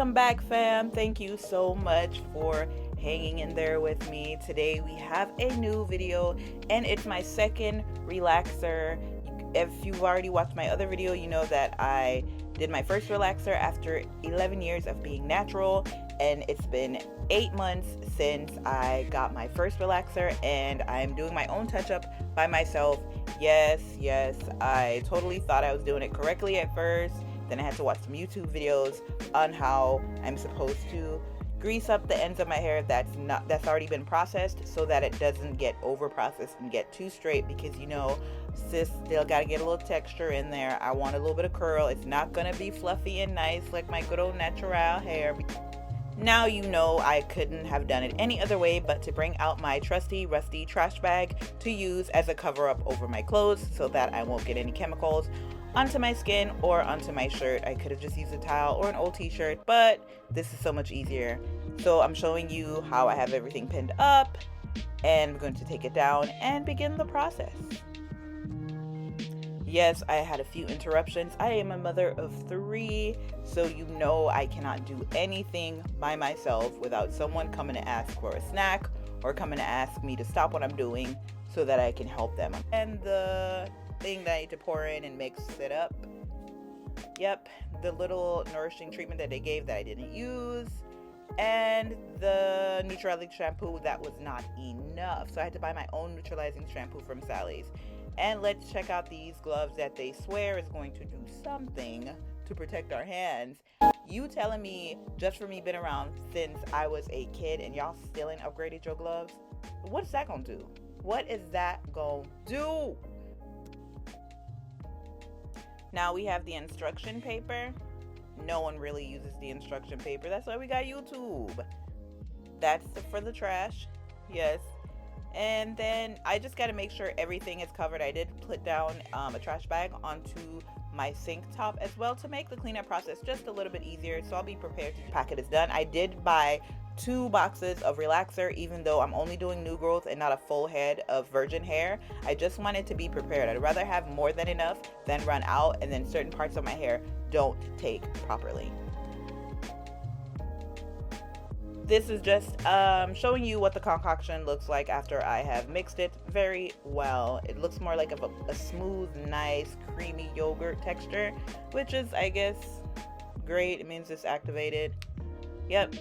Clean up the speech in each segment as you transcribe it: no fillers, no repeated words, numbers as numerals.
Welcome back, fam. Thank you so much for hanging in there with me. Today we have a new video and it's my second relaxer. If you've already watched my other video, you know that I did my first relaxer after 11 years of being natural, and it's been 8 months since I got my first relaxer, and I'm doing my own touch-up by myself. Yes, I totally thought I was doing it correctly at first. Then I had to watch some YouTube videos on how I'm supposed to grease up the ends of my hair that's already been processed, so that it doesn't get over processed and get too straight, because you know, sis still got to get a little texture in there. I want a little bit of curl. It's not gonna be fluffy and nice like my good old natural hair. Now you know I couldn't have done it any other way but to bring out my trusty rusty trash bag to use as a cover up over my clothes so that I won't get any chemicals onto my skin or onto my shirt. I could have just used a towel or an old t-shirt, but this is so much easier. So I'm showing you how I have everything pinned up, and I'm going to take it down and begin the process. Yes, I had a few interruptions. I am a mother of 3, so you know I cannot do anything by myself without someone coming to ask for a snack or coming to ask me to stop what I'm doing so that I can help them. And the thing that I need to pour in and mix it up, yep, the little nourishing treatment that they gave that I didn't use, and the neutralizing shampoo that was not enough, so I had to buy my own neutralizing shampoo from Sally's. And let's check out these gloves that they swear is going to do something to protect our hands. You telling me, just for me been around since I was a kid, and y'all still ain't upgraded your gloves? What's that gonna do? What is that gonna do? Now we have the instruction paper. No one really uses the instruction paper. That's why we got YouTube. That's for the trash. Yes. And then I just got to make sure everything is covered. I did put down a trash bag onto my sink top as well to make the cleanup process just a little bit easier. So I'll be prepared to pack it as done. I did buy 2 boxes of relaxer, even though I'm only doing new growth and not a full head of virgin hair. I just wanted to be prepared. I'd rather have more than enough than run out and then certain parts of my hair don't take properly. This is just showing you what the concoction looks like after I have mixed it very well. It looks more like a smooth, nice, creamy yogurt texture, which is, I guess, great. It means it's activated. Yep.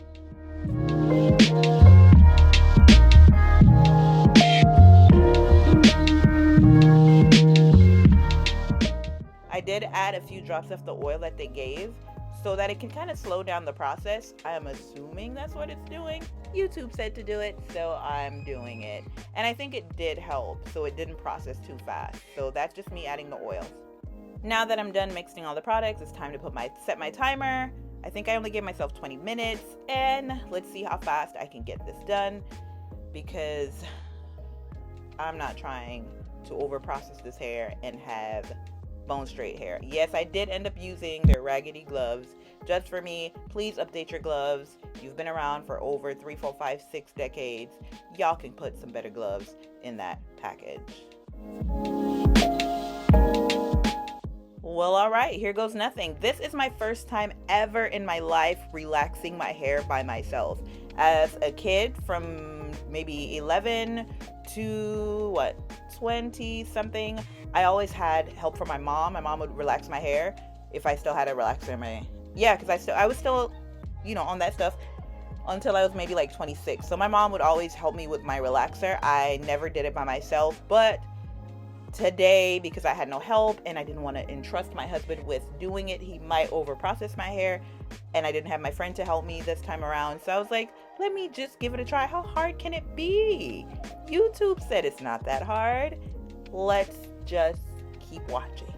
I did add a few drops of the oil that they gave so that it can kind of slow down the process. I am assuming that's what it's doing. YouTube said to do it, so I'm doing it. And I think it did help, so it didn't process too fast. So that's just me adding the oils. Now that I'm done mixing all the products, it's time to set my timer. I think I only gave myself 20 minutes, and let's see how fast I can get this done, because I'm not trying to over process this hair and have bone straight hair. Yes, I did end up using their raggedy gloves just for me. Please update your gloves. You've been around for over 3, 4, 5, 6 decades. Y'all can put some better gloves in that package. Well, all right, here goes nothing. This is my first time ever in my life relaxing my hair by myself. As a kid, from maybe 11 to 20 something, I always had help from my mom. My mom would relax my hair if I still had a relaxer in my, because I was still, on that stuff until I was maybe like 26. So my mom would always help me with my relaxer. I never did it by myself, but today, because I had no help and I didn't want to entrust my husband with doing it, he might over process my hair, and I didn't have my friend to help me this time around. So I was like, let me just give it a try. How hard can it be? YouTube said it's not that hard. Let's just keep watching.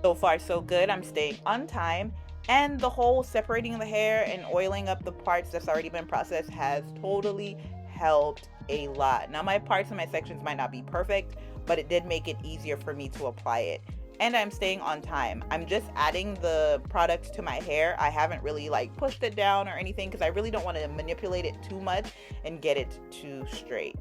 So far so good. I'm staying on time, and the whole separating the hair and oiling up the parts that's already been processed has totally helped a lot. Now my parts and my sections might not be perfect, but it did make it easier for me to apply it. and I'm staying on time. I'm just adding the product to my hair. I haven't really like pushed it down or anything because I really don't want to manipulate it too much and get it too straight.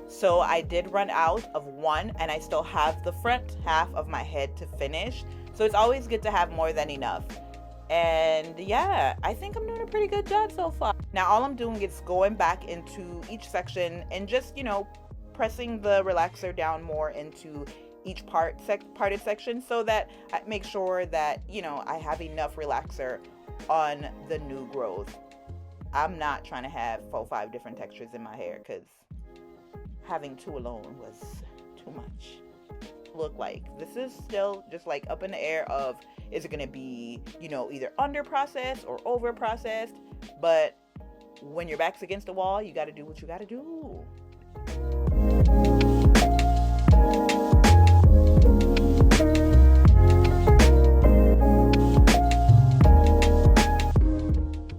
So I did run out of one, and I still have the front half of my head to finish. So it's always good to have more than enough. And yeah, I think I'm doing a pretty good job so far. Now all I'm doing is going back into each section and just, pressing the relaxer down more into each parted section so that I make sure that, I have enough relaxer on the new growth. I'm not trying to have 4-5 different textures in my hair because having 2 alone was too much. Look like this is still just like up in the air of, is it going to be, either under processed or over processed? But when your back's against the wall, you got to do what you got to do.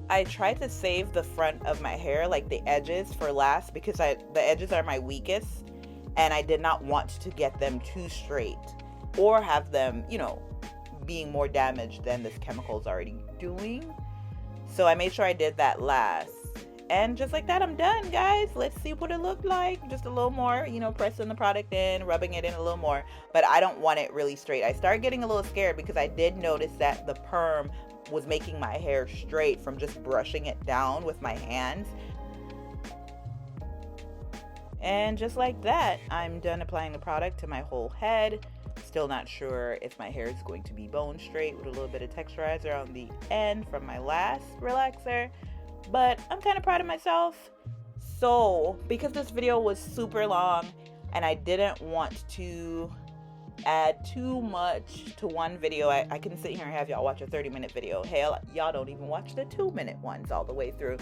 I tried to save the front of my hair, like the edges, for last because the edges are my weakest, and I did not want to get them too straight or have them, being more damaged than this chemical is already doing. So I made sure I did that last. And just like that, I'm done, guys. Let's see what it looked like. Just a little more, pressing the product in, rubbing it in a little more. But I don't want it really straight. I started getting a little scared because I did notice that the perm was making my hair straight from just brushing it down with my hands. And just like that, I'm done applying the product to my whole head. Still not sure if my hair is going to be bone straight with a little bit of texturizer on the end from my last relaxer, but I'm kind of proud of myself. So because this video was super long and I didn't want to add too much to one video, I can sit here and have y'all watch a 30-minute video. Hell, y'all don't even watch the 2-minute ones all the way through.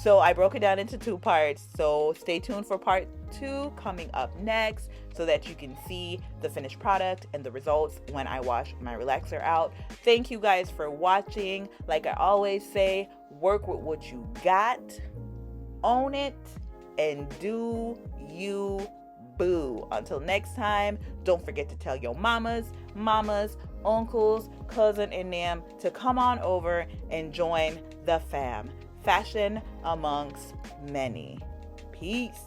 So I broke it down into 2 parts. So stay tuned for part 2 coming up next so that you can see the finished product and the results when I wash my relaxer out. Thank you guys for watching. Like I always say, work with what you got, own it, and do you boo. Until next time, don't forget to tell your mamas, uncles, cousin, and them to come on over and join the fam. Fashion amongst many. Peace.